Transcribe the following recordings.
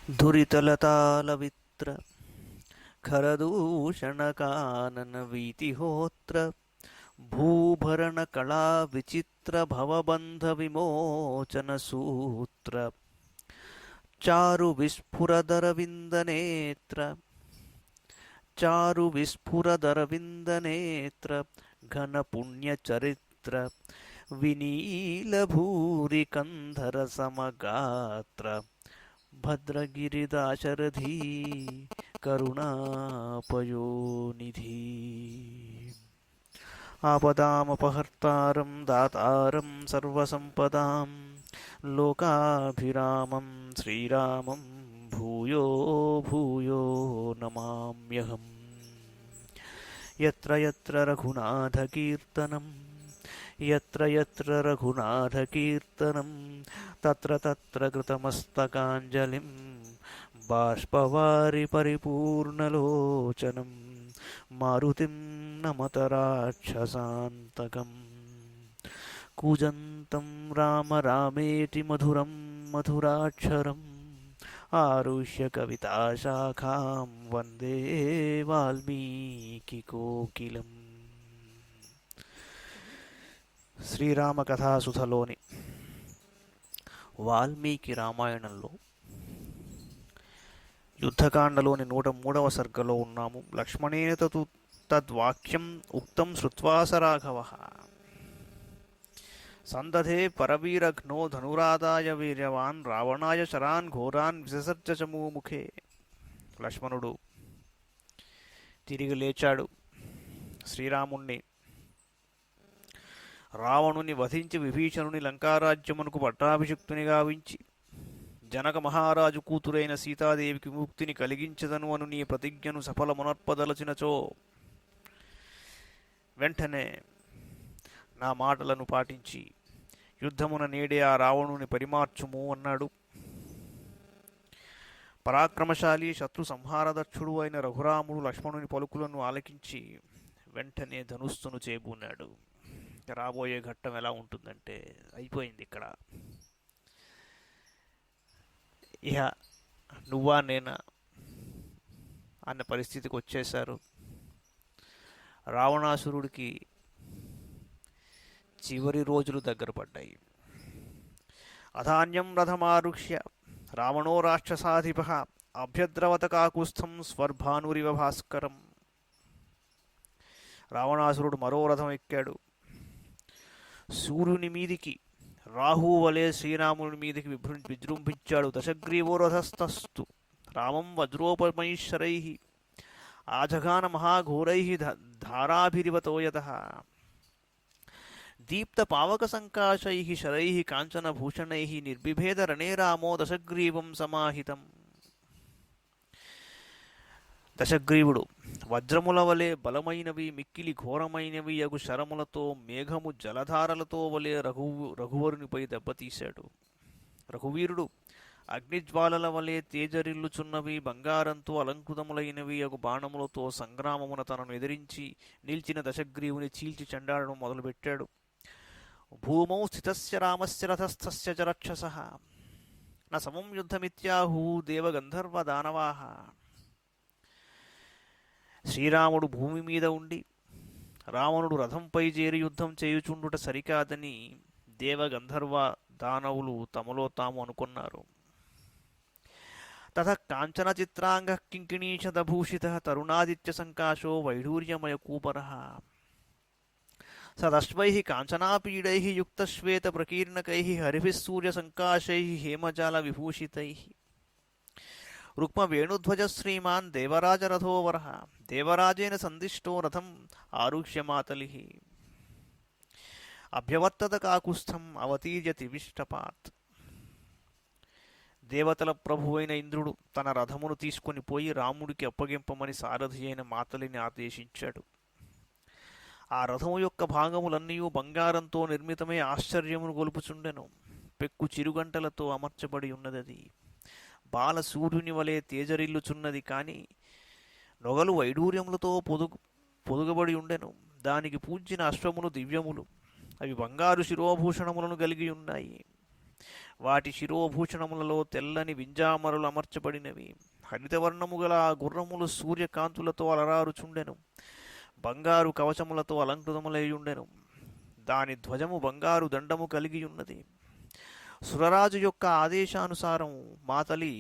धुरितलतालवित्र खरदूषणकाननवीतिहोत्र भूभरणकलाविचित्रभवबन्धविमोचनसूत्र चारुविस्फुरदरविन्दनेत्र चारुविस्फुरदरविन्दनेत्र घनपुण्यचरित्र विनीलभूरिकन्धरसमगात्र भद्रगिरिदाशरथी करुणापयोनिधि आपदामपहर्तारं दातारं सर्वसम्पदां लोकाभिरामं श्रीरामं भूयो भूयो नमाम्यहम्। यत्र यत्र रघुनाथकीर्तनं यत्र यत्र रघुनाथकीर्तनं तत्र तत्र कृतमस्तकाञ्जलिं बाष्पवारि परिपूर्णलोचनं मारुतिं नमत राक्षसान्तकम्। कूजन्तं राम रामेति मधुरं मधुराक्षरम् आरुह्य कविताशाखां वन्दे वाल्मीकिकोकिलम्। శ్రీరామ కథాసుధలోని వాల్మీకి రామాయణంలో యుద్ధకాండలోని 103వ సర్గలో ఉన్నాము. లక్ష్మణేన తు తద్వాక్యం ఉక్తం శ్రుత్వాస రాఘవ సందధే పరవీరఘ్నో ధనురాదాయ వీర్యవాన్ రావణాయ శరాన్ ఘోరాన్ విససర్జ చమూముఖే. లక్ష్మణుడు తిరిగి లేచాడు. శ్రీరాముణ్ణి రావణుని వధించి విభీషణుని లంకారాజ్యమునకు పట్టాభిషిక్తుని గావించి జనక మహారాజు కూతురైన సీతాదేవికి విముక్తిని కలిగించదను అను నీ ప్రతిజ్ఞను సఫలమునర్పదలచినచో వెంటనే నా మాటలను పాటించి యుద్ధమున నేడే ఆ రావణుని పరిమార్చుము అన్నాడు. పరాక్రమశాలి శత్రు సంహారదక్షుడు అయిన రఘురాముడు లక్ష్మణుని పలుకులను ఆలకించి వెంటనే ధనుస్సును చేబూనాడు. రాబోయే ఘట్టం ఎలా ఉంటుందంటే అయిపోయింది ఇక్కడ. ఇహ నువ్వా నేనా అన్న పరిస్థితికి వచ్చేశారు. రావణాసురుడికి చివరి రోజులు దగ్గర పడ్డాయి. అధాన్యం రథమారుహ్య రావణో రాక్షసాధిప అభ్యద్రవత కాకుస్థం స్వర్భానురివ భాస్కరం. రావణాసురుడు మరో రథం ఎక్కాడు. సూర్యుని మీదికి రాహువు వలె శ్రీరాముని మీదికి విజృంభించాడు. దశగ్రీవో రథస్తస్తు రామం వజ్రోపమైశ్వరై ఆజఘాన మహాఘోరై ధారాభిరివతోయతః దీప్త పావక సంకాశై శరై కాంచనభూషణై నిర్బిభేద రణే రామో దశగ్రీవం సమాహితం. దశగ్రీవుడు వజ్రముల వలె బలమైనవి మిక్కిలి ఘోరమైనవి అగు శరములతో మేఘము జలధారలతో వలె రఘువరునిపై దెబ్బతీశాడు. రఘువీరుడు అగ్నిజ్వాలల వలె తేజరిల్లుచున్నవి బంగారంతో అలంకృతములైనవి అగు బాణములతో సంగ్రామమున తనను ఎదిరించి నిలిచిన దశగ్రీవుని చీల్చి చెండాడడం మొదలుపెట్టాడు. భూమౌ స్థితస్య రామస్య రథస్థస్య చ రక్షసః న సమం యుద్ధమిత్యాహు దేవగంధర్వ దానవాః. శ్రీరాముడు భూమి మీద ఉండి రావణుడు రథంపై చేరి యుద్ధం చేయుచుండుట సరికాదని దేవగంధర్వ దానవులు తమలో తాము అనుకున్నారు. తత కాంచన చిత్రాంగ కింకిణీషదభూషిత తరుణాదిత్య సంకాశో వైఢూర్యమయ కూపర సదశ్వై కాంచనాపీడై యుక్తశ్వేత ప్రకీర్ణకై హరిభిః సూర్య సంకాశై హేమజాల విభూషితై రుక్మవేణుధ్వజ శ్రీమాన్ దేవరాజరథోవర దేవరాజేన సందిష్టో రథం ఆరుహ్యమాతలి అభ్యవర్తత కాకుస్థం అవతీర్య తివిష్టపాత్. దేవతల ప్రభువైన ఇంద్రుడు తన రథమును తీసుకొని పోయి రాముడికి అప్పగింపమని సారథి అయిన మాతలిని ఆదేశించాడు. ఆ రథము యొక్క భాగములన్నీ బంగారంతో నిర్మితమై ఆశ్చర్యమును గొలుపుచుండెను. పెక్కు చిరుగంటలతో అమర్చబడి ఉన్నదది. బాల సూర్యుని వలె తేజరిల్లుచున్నది. కాని నొగలు వైడూర్యములతో పొదుగబడి ఉండెను. దానికి పూజ్చిన అశ్వములు దివ్యములు. అవి బంగారు శిరోభూషణములను కలిగి ఉన్నాయి. వాటి శిరోభూషణములలో తెల్లని వింజామరులు అమర్చబడినవి. హరితవర్ణము గల ఆ గుర్రములు సూర్యకాంతులతో అలరారుచుండెను. బంగారు కవచములతో అలంకృతములైయుండెను. దాని ధ్వజము బంగారు దండము కలిగియున్నది. సురరాజు యొక్క ఆదేశానుసారం మాతలి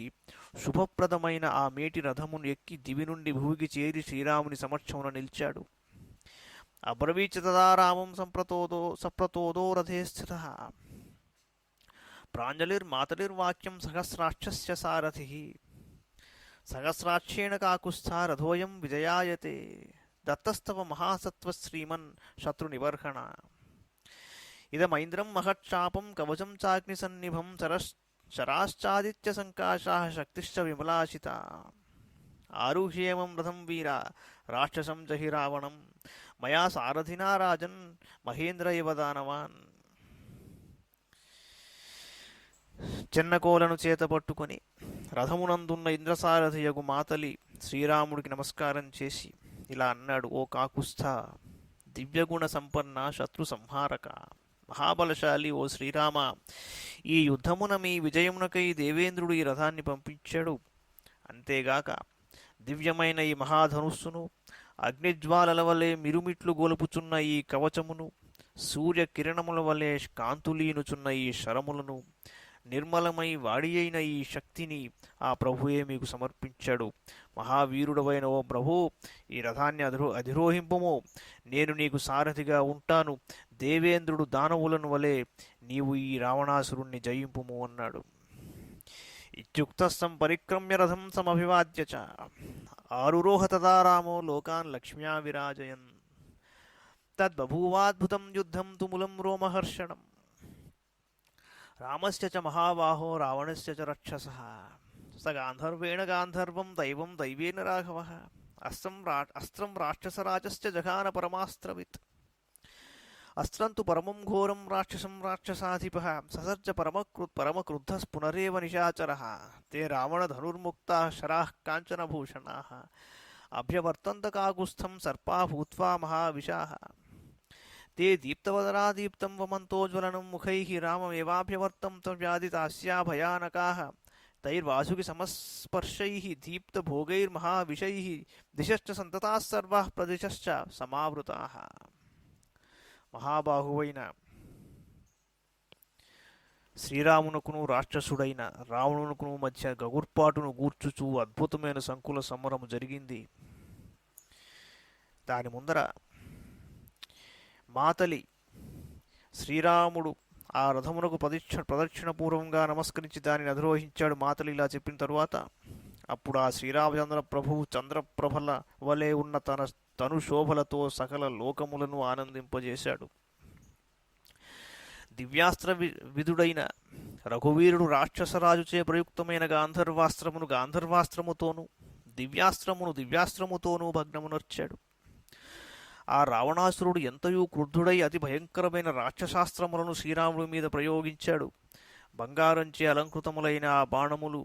శుభప్రదమైన ఆ మేటి రథమును ఎక్కి దివి నుండి భూమికి చేరి శ్రీరాముని సమక్షమున నిలిచాడు. అబ్రవీచ తదా రామం సప్రతోదో రథే స్థితః ప్రాంజలిర్మాతలిర్వాక్యం సహస్రాక్షస్య సారథిః సహస్రాక్షేణ కాకుస్థా రథోయం విజయాయతే దత్తస్తవ మహాసత్వ శ్రీమన్ శత్రునిబర్హణ ఇదమైంద్రం మహక్షాపం కవచం చాగ్నిసన్నిభం శరాశ్చాదిత్య సంకాశాః శక్తిశ్చ విమలాశిత ఆరుహ్యేమం రథం వీర రాక్షసం జహి రావణం మయా సారథినా రాజన్ మహేంద్ర ఇవ దానవాన్. చెన్నకోలను చేతపట్టుకొని రథమునందున్న ఇంద్రసారథియగు మాతలి శ్రీరాముడికి నమస్కారం చేసి ఇలా అన్నాడు: ఓ కాకుస్థ, దివ్యగుణ సంపన్న శత్రు సంహారక, మహాబలశాలి ఓ శ్రీరామ, ఈ యుద్ధమున మీ విజయమునకై దేవేంద్రుడు ఈ రథాన్ని పంపించాడు. అంతేగాక దివ్యమైన ఈ మహాధనుస్సును, అగ్నిజ్వాలల వలె మిరుమిట్లు గొలుపుచున్న ఈ కవచమును, సూర్యకిరణముల వలె కాంతులీనుచున్న ఈ శరములను, నిర్మలమై వాడి అయిన ఈ శక్తిని ఆ ప్రభువే మీకు సమర్పించాడు. మహావీరుడవైన ఓ ప్రభు, ఈ రథాన్ని అధిరోహింపుము. నేను నీకు సారథిగా ఉంటాను. దేవేంద్రుడు దానవులను వలె నీవు ఈ రావణాసురుణ్ణి జయింపుము అన్నాడు. ఇత్యుక్తస్తం పరిక్రమ్య రథం సమభివాద్య చ ఆరురోహ తదా రామో లోకాన్ లక్ష్మ్యా విరాజయన్ తద్బభూవాద్భుతం యుద్ధం తుములం రోమహర్షణం రామస్య చ మహాబాహో రావణస్య చ రక్షసః స గాంధర్వేణ గాంధర్వం దైవం దైవేన రాఘవః అస్త్రం రాక్షసరాజస్య జఘాన పరమాస్త్రవిత్ అస్త్రం తు పరమం ఘోరం రాక్షసం రాక్షసాధిపః ససర్జ పరమక్రుద్ధః పునరేవ నిశాచరః తే రావణధనుర్ముక్తాః శరాః కాంచనభూషణాః అభ్యవర్తంత కాకుస్థం సర్పా భూత్వా మహావిశాః ते दीप्तवदनादीप्तं वमन्तोज्वलनं मुखैः राममेवाभ्यवर्तं व्यादितास्या भयानकाः तैर्वासुकिसमस्पर्शैः दीप्तभोगैर्महाविषैः दिशश्च सन्तताः सर्वाः प्रदिशश्च समावृताः. మహాబాహువైన శ్రీరామునకును రాక్షసుడైన రావణునకును మధ్య గగుర్పాటును గూర్చుచూ అద్భుతమైన సంకుల సమరము జరిగింది. దాని ముందర మాతలి శ్రీరాముడు ఆ రథమునకు ప్రదక్షిణపూర్వంగా నమస్కరించి దానిని అధిరోహించాడు. మాతలి ఇలా చెప్పిన తరువాత అప్పుడు ఆ శ్రీరామచంద్ర ప్రభువు చంద్రప్రభల వలె ఉన్న తన తను శోభలతో సకల లోకములను ఆనందింపజేశాడు. దివ్యాస్త్ర విధుడైన రఘువీరుడు రాక్షసరాజుచే ప్రయుక్తమైన గాంధర్వాస్త్రమును గాంధర్వాస్త్రముతోనూ దివ్యాస్త్రమును దివ్యాస్త్రముతోనూ భగ్నమునర్చాడు. ఆ రావణాసురుడు ఎంతయూ క్రుద్ధుడై అతి భయంకరమైన రాక్షసాస్త్రములను శ్రీరాముడి మీద ప్రయోగించాడు. బంగారంచే అలంకృతములైన ఆ బాణములు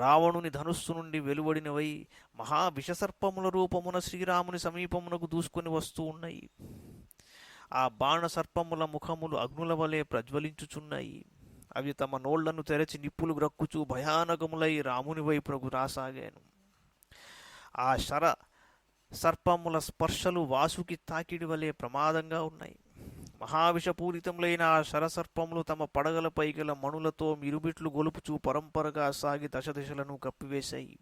రావణుని ధనుస్సు నుండి వెలువడినవై మహావిషసర్పముల రూపమున శ్రీరాముని సమీపమునకు దూసుకొని వస్తూ ఉన్నాయి. ఆ బాణసర్పముల ముఖములు అగ్నుల వలె ప్రజ్వలించుచున్నాయి. అవి తమ నోళ్లను తెరచి నిప్పులు గ్రక్కుచూ భయానకములై రాముని వైపునకు రాసాగాను. ఆ సర్పముల స్పర్శలు వాసుకి తాకిడి వలె ప్రమాదంగా ఉన్నాయి. మహావిషపూరితములైన ఆ శరసర్పములు తమ పడగలపై గల మణులతో మిరుబిట్లు గొలుపుచూ పరంపరగా సాగి దశదిశలను కప్పివేశాయి.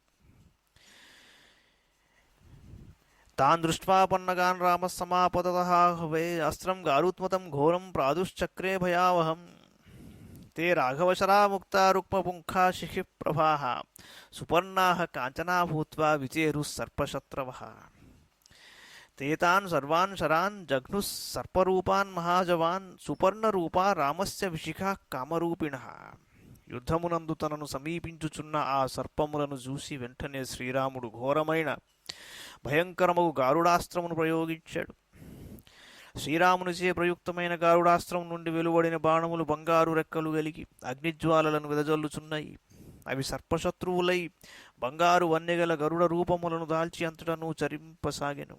తాన్ దృష్ట్వా పన్నగాన్ రామ సమాపతతః హవే అస్త్రం గారుత్మతం ఘోరం ప్రాదుశ్చక్రే భయావహం తే రాఘవశరా ముక్తా రుక్మపుంఖా శిఖి ప్రభాః సుపర్ణాః కాంచనా భూత్వా విచేరుః సర్పశత్రవః ते तान् सर्वान् शरान् जघ्नुः सर्परूपान् महाजवान् సుపర్ణరూపా రామస్య విశిఖా కామరూపిణః. యుద్ధమునందు తనను సమీపించుచున్న ఆ సర్పములను చూసి వెంటనే శ్రీరాముడు ఘోరమైన భయంకరమగు గారుడాస్త్రమును ప్రయోగించాడు. శ్రీరామునిచే ప్రయుక్తమైన గారుడాస్త్రం నుండి వెలువడిన బాణములు బంగారు రెక్కలు కలిగి అగ్నిజ్వాలలను వెదజల్లుచున్నాయి. అవి సర్పశత్రువులై బంగారు వన్నెగల గరుడ రూపములను దాల్చి అంతటను చరింపసాగెను.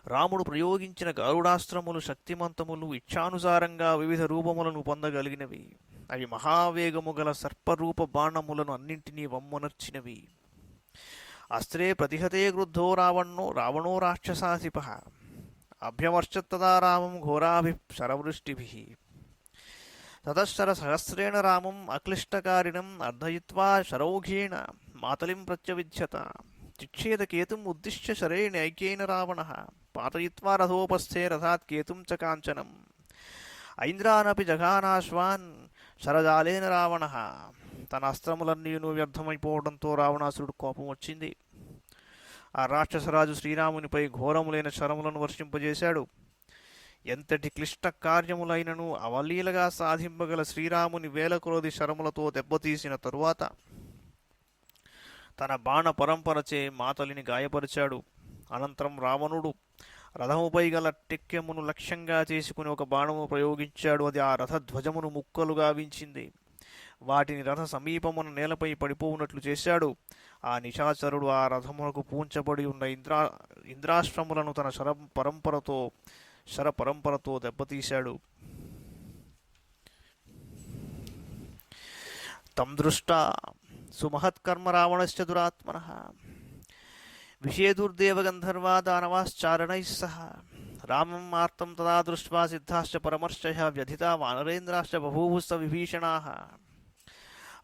రాముడు ప్రయోగించిన గరుడాస్త్రములు శక్తిమంతములు, ఇచ్ఛానుసారంగా వివిధ రూపములను పొందగలిగినవి. అవి మహావేగము గల సర్పరూప బాణములను అన్నింటినీ వమ్మనర్చినవి. అస్త్రే ప్రతిహతే క్రుద్ధో రావణో రాక్షసాధిప అభ్యవర్షత్తదా రామం ఘోరాభి శరవృష్టిభిః. తతశ్శర సహస్రేణ రామం అక్లిష్టకారిణం అర్ధయిత్వా శరౌఘేణ మాతలిం ప్రత్యవిధ్యత. చిక్షేద కేతుం ఉద్దిశ్య శరేణైక్యేన రావణః పాతయిత్వా రథోపస్థే రథాత్ కేతుం చ కాంచనం. ఐంద్రానపి జఘానాశ్వాన్ శరజాలేన రావణః. తన అస్త్రములన్నీను వ్యర్థమైపోవడంతో రావణాసురుడు కోపం వచ్చింది. ఆ రాక్షసరాజు శ్రీరామునిపై ఘోరములైన శరములను వర్షింపజేశాడు. ఎంతటి క్లిష్ట కార్యములైనను అవలీలగా సాధింపగల శ్రీరాముని వేల కొలది శరములతో దెబ్బతీసిన తరువాత తన బాణ పరంపరచే మాతలిని గాయపరిచాడు. అనంతరం రావణుడు రథముపై గల టెక్కెమును లక్ష్యంగా చేసుకుని ఒక బాణము ప్రయోగించాడు. అది ఆ రథ ధ్వజమును ముక్కలుగా వించింది. వాటిని రథ సమీపమున నేలపై పడిపోవునట్లు చేశాడు. ఆ నిశాచరుడు ఆ రథమునకు పూంచబడి ఉన్న ఇంద్రాశ్రములను తన శర పరంపరతో దెబ్బతీశాడు. తం దృష్టా సుమహత్కర్మ రావణశ్చ దురాత్మనః విషేదుర్దేవగంధర్వా దానవాశ్చారణైః సహ. రామం ఆర్తం తదా దృష్ట్వా సిద్ధాశ్చ పరమర్షయః వ్యధితా వానరేంద్రాశ్చ బభూవుస్స విభీషణాః.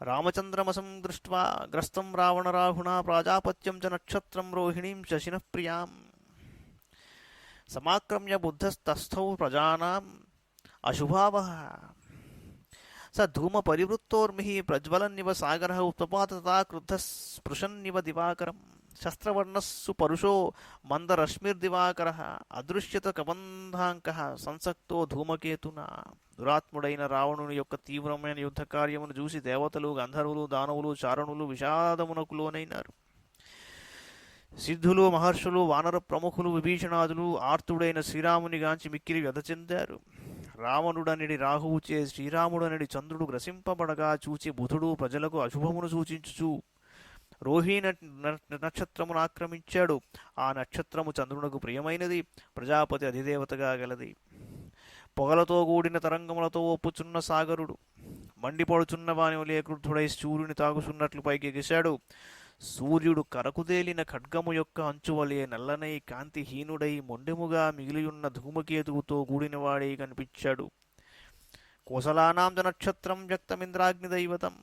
రామచంద్రమసం దృష్ట్వా గ్రస్తం రావణరాహుణా ప్రాజాపత్యం చ నక్షత్రం రోహిణీం శశినః ప్రియాం. సమాక్రమ్య బుద్ధస్తస్థౌ ప్రజానాం అశుభావః. స ధూమ పరివృత్తోర్మిః ప్రజ్వలన్నివ సాగరః ఉత్పపాత తథా క్రుద్ధః స్పృశన్నివ దివాకరం. శస్త్రవర్ణస్సు పరుషో మందరశ్మిర్దివాకరః అదృశ్యత కబంధాంకః సంసక్తో ధూమకేతునా. దురాత్ముడైన రావణుని యొక్క తీవ్రమైన యుద్ధ కార్యమును చూసి దేవతలు, గంధర్వులు, దానవులు, చారణులు విషాదమునకు లోనైనారు. సిద్ధులు, మహర్షులు, వానర ప్రముఖులు, విభీషణాదులు ఆర్తుడైన శ్రీరాముని గాంచి మిక్కిలి వ్యధ చెందారు. రావణుడనిడి రాహువుచే శ్రీరాముడనిడి చంద్రుడు గ్రసింపబడగా చూచి బుధుడు ప్రజలకు అశుభమును సూచించుచు రోహిణి నక్షత్రమును ఆక్రమించాడు. ఆ నక్షత్రము చంద్రునకు ప్రియమైనది, ప్రజాపతి అధిదేవతగా గలది. పొగలతో కూడిన తరంగములతో ఒప్పుచున్న సాగరుడు మండిపడుచున్న వాని వలె క్రుద్ధుడై సూర్యుని తాగుచున్నట్లు పైకి ఎగిశాడు. సూర్యుడు కరకుదేలిన ఖడ్గము యొక్క అంచువలే నల్లనై కాంతిహీనుడై మొండెముగా మిగిలియున్న ధూమకేతువుతో కూడినవాడై కనిపించాడు. కోసలానాం చ నక్షత్రం వ్యక్తమింద్రాగ్నిదైవతం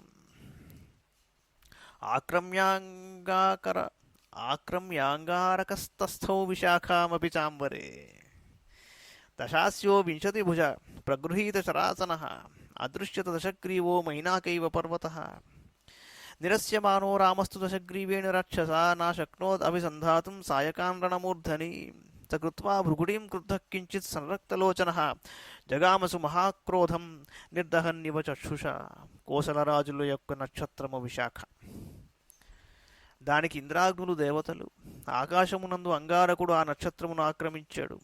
ఆక్రమ్యాంగారకస్తస్థౌ విశాఖామపి చాంబరే. దశాస్యో వింశతిభుజ ప్రగృహీత శరాసనః అదృశ్యత దశగ్రీవో మైనాకైవ పర్వతః. నిరస్యమానో రామస్తు దశగ్రీవేణ రాక్షసా నాశక్నోద్ అభిసంధాతుం సాయకాన్ రణమూర్ధని. స కృత్వా భృగుడీం క్రుద్ధః కించిత్ సంరక్తలోచనః జగామసు మహాక్రోధం నిర్దహన్నివ చక్షుషా. కోసలరాజుల యొక్క నక్షత్రము విశాఖ. దానికి ఇంద్రాగ్నులు దేవతలు. ఆకాశమునందు అంగారకుడు ఆ నక్షత్రమును ఆక్రమించాడు.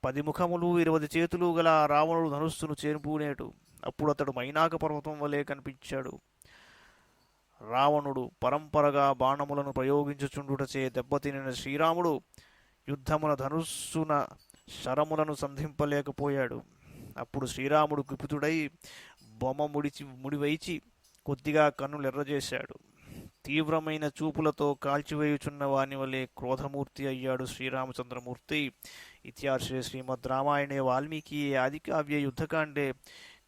10 ముఖములు 20 చేతులు గల రావణుడు ధనుస్సును చేరుపూనేడు. అప్పుడు అతడు మైనాక పర్వతం వలె కనిపించాడు. రావణుడు పరంపరగా బాణములను ప్రయోగించుచుండుటచే దెబ్బతినిన శ్రీరాముడు యుద్ధమున ధనుస్సున శరములను సంధింపలేకపోయాడు. అప్పుడు శ్రీరాముడు కుపితుడై బొమ్మ ముడివైచి కొద్దిగా కన్నులెర్రజేశాడు. తీవ్రమైన చూపులతో కాల్చివేయుచున్న వాని వలె క్రోధమూర్తి అయ్యాడు శ్రీరామచంద్రమూర్తి. ఇత్యార్షే శ్రీమద్ రామాయణే వాల్మీకి ఆదికావ్యే యుద్ధకాండే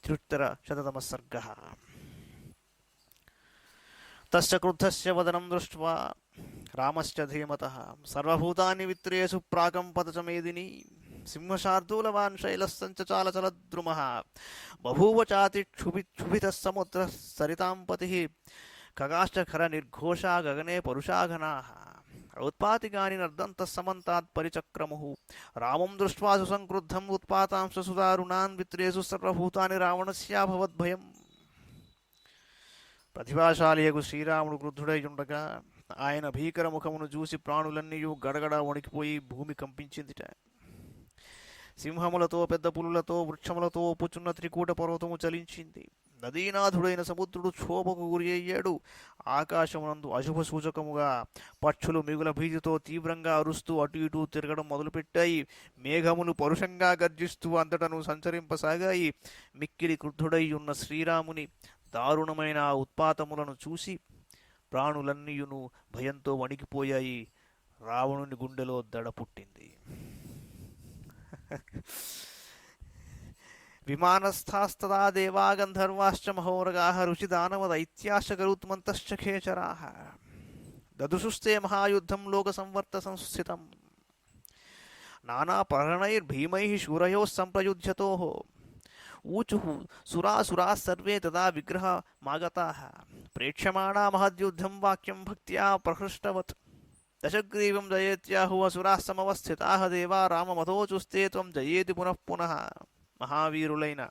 3:100 సర్గః. తస్య క్రుద్ధస్య వదనం దృష్ట్వా రామశ్చ ధీమతః సర్వభూతాని విత్రేషు ప్రాకంపత చ మేదిని. సింహశార్దూలవాన్ శైలస్సంచాలచలద్రుమః బభూవ చాతిక్షుభితః సముద్రః సరితాం పతిః. ఖగాశ్చ ఖర నిర్ఘోషా గగనే పరుషాఘనాః ఉత్పాతికాని నర్దంతః సమంతాత్ పరిచక్రముః. రామం దృష్ట్వా సుసంక్రుద్ధం ఉత్పాతాంశ సుదారుణాన్ విత్రేషు సర్వభూతాని రావణస్యాభవద్భయం. ప్రతిభాశాలియగు శ్రీరాముడు క్రుద్ధుడై ఉండగా ఆయన భీకర ముఖమును చూసి ప్రాణులన్నీయూ గడగడ వణికిపోయి భూమి కంపించిందిట. సింహములతో పెద్ద పులులతో వృక్షములతో ఒప్పుచున్న త్రికూట పర్వతము చలించింది. నదీనాథుడైన సముద్రుడు క్షోభకు గురి అయ్యాడు. ఆకాశమునందు అశుభ సూచకముగా పక్షులు మిగుల భీతితో తీవ్రంగా అరుస్తూ అటు ఇటు తిరగడం మొదలుపెట్టాయి. మేఘములు పరుషంగా గర్జిస్తూ అంతటను సంచరింపసాగాయి. మిక్కిలి క్రుద్ధుడై ఉన్న శ్రీరాముని దారుణమైన ఆ ఉత్పాతములను చూసి ప్రాణులన్నీయును భయంతో వణికిపోయాయి. రావణుని గుండెలో దడ పుట్టింది. విమానస్థాస్తదా దేవా గంధర్వాశ్చ మహోరగాః రుచిదానవదైత్యాశ్చ గరుత్మంతశ్చ ఖేచరాః దదుషుస్తే మహాయుద్ధం లోకసంవర్త సంస్థితం నానాప్రహరణైర్భీమైః శూరయోః సంప్రయుధ్యతోః ఊచుః సురాసురాः సర్వే తదా విగ్రహమాగతాః ప్రేక్ష్యమాణా మహద్యుద్ధం వాక్యం భక్త్యా ప్రహృష్టవత్ దశగ్రీవం జయేత్యాహు అసురాः సమవస్థితాः దేవా రామమథోచుస్తే త్వం జయేతి పునః పునః. మహావీరులైన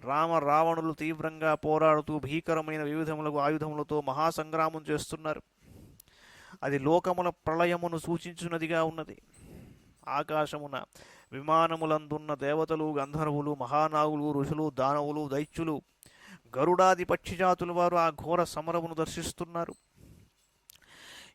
రామ రావణులు తీవ్రంగా పోరాడుతూ భీకరమైన వివిధములకు ఆయుధములతో మహాసంగ్రామం చేస్తున్నారు. అది లోకముల ప్రళయమును సూచించున్నదిగా ఉన్నది. ఆకాశమున విమానములందున్న దేవతలు, గంధర్వులు, మహానాగులు, ఋషులు, దానవులు, దైత్యులు, గరుడాది పక్షిజాతుల వారు ఆ ఘోర సమరమును దర్శిస్తున్నారు.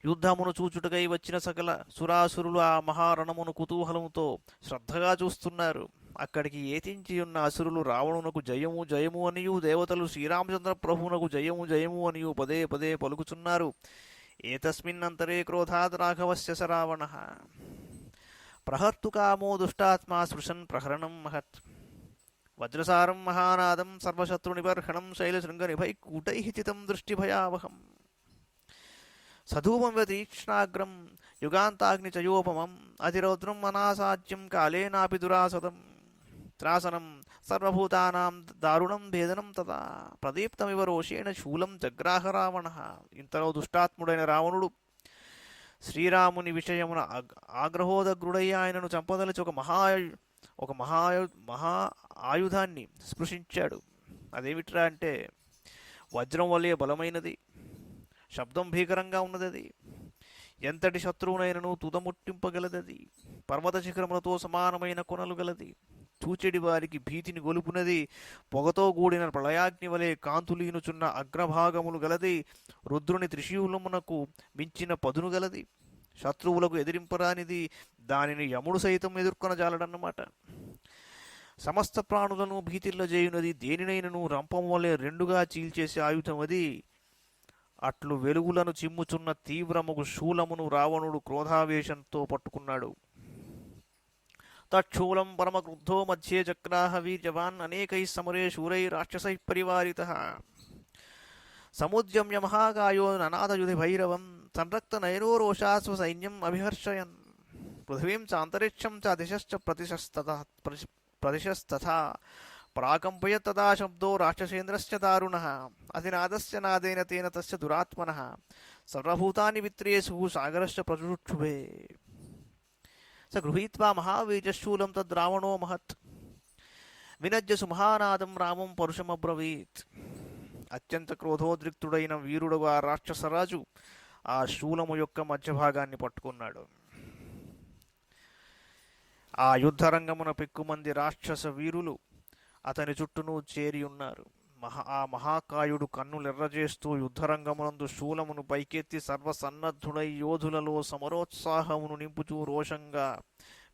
యుద్ధమును చూచుటకై వచ్చిన సకల సురాసురులు ఆ మహారణమును కుతూహలముతో శ్రద్ధగా చూస్తున్నారు. అక్కడికి ఏతించి ఉన్న అసురులు రావణునకు జయము జయము అనియు, దేవతలు శ్రీరామచంద్ర ప్రభువునకు జయము జయము అనియు పదే పదే పలుకుచున్నారు. ఏతస్మిన్నంతరే క్రోధాద్ రాఘవస్య స రావణః ప్రహర్తుకామో దుష్టాత్మా స్పృశన్ ప్రహరణం మహత్ వజ్రసారం మహానాదం సర్వశత్రునిబర్హణం శైలశృంగనిభైకూటైః చితం దృష్టిభయావహం సధూమం తీక్ష్ణాగ్రం యుగాంతాగ్నిచయోపమం అతిరౌద్రం అనాసాధ్యం కాలేనాపి దురాసదం త్రాసనం సర్వభూతానాం దారుణం భేదనం తదా ప్రదీప్తమివ రోషేణ శూలం జగ్రాహ రావణః. ఇంతలో దుష్టాత్ముడైన రావణుడు శ్రీరాముని విషయమున ఆగ్రహోదగ్రుడై ఆయనను చంపదలిచి ఒక మహా ఆయుధాన్ని స్పృశించాడు. అదేమిట్రా అంటే వజ్రం వలె బలమైనది, శబ్దం భీకరంగా ఉన్నది, ఎంతటి శత్రువునైనను తుదముట్టింపగలదది, పర్వత శిఖరములతో సమానమైన కొనలు గలది, చూచెడి వారికి భీతిని గొలుపునది, పొగతో కూడిన ప్రళయాగ్ని వలె కాంతులీనుచున్న అగ్రభాగములు గలది, రుద్రుని త్రిశూలమునకు మించిన పదును గలది, శత్రువులకు ఎదిరింపరానిది, దానిని యముడు సైతం ఎదుర్కొనజాలడన్నమాట. సమస్త ప్రాణులను భీతిల్లజేయునది, దేనినైనను రంపం వలె రెండుగా చీల్చేసే ఆయుధం అది. అట్లు వెలుగులను చిమ్ముచున్న తీవ్రముగు శూలమును రావణుడు క్రోధావేశంతో పట్టుకున్నాడు. తచ్చూలం పరమక్రుద్ధో మధ్యే చక్రాహ వీర్యవాన్ అనేకైః సమరే శూరైః రాక్షసైః పరివారితః సముద్యమ్య మహాకాయో ననాదయుధి భైరవం సంరక్తనయనో రోషాస్వ సైన్యం అభిహర్షయన్ పృథివీం చాంతరిక్షం చ దిశశ్చ ప్రదిశస్తథా ప్రాకంపయత్ తదా శబ్దో రాక్షసేంద్రస్య దారుణః అతినాదస్య నాదేన తేన తస్య దురాత్మనః సర్వభూతాని విత్రేషు సాగరశ్చ ప్రచుక్షుభే స గృహీత్వా మహావీర్యశూలం తద్రావణో మహత్ వినజ్యసు మహానాదం రామం పరుషమబ్రవీత్. అత్యంత క్రోధోద్రిక్తుడైన వీరుడు ఆ రాక్షసరాజు ఆ శూలము యొక్క మధ్యభాగాన్ని పట్టుకున్నాడు. ఆ యుద్ధరంగమున పెక్కుమంది రాక్షస వీరులు అతని చుట్టూను చేరి ఉన్నారు. ఆ మహాకాయుడు కన్నులెర్రజేస్తూ యుద్ధరంగమునందు శూలమును పైకెత్తి సర్వసన్నద్ధుడై యోధులలో సమరోత్సాహమును నింపుచూ రోషంగా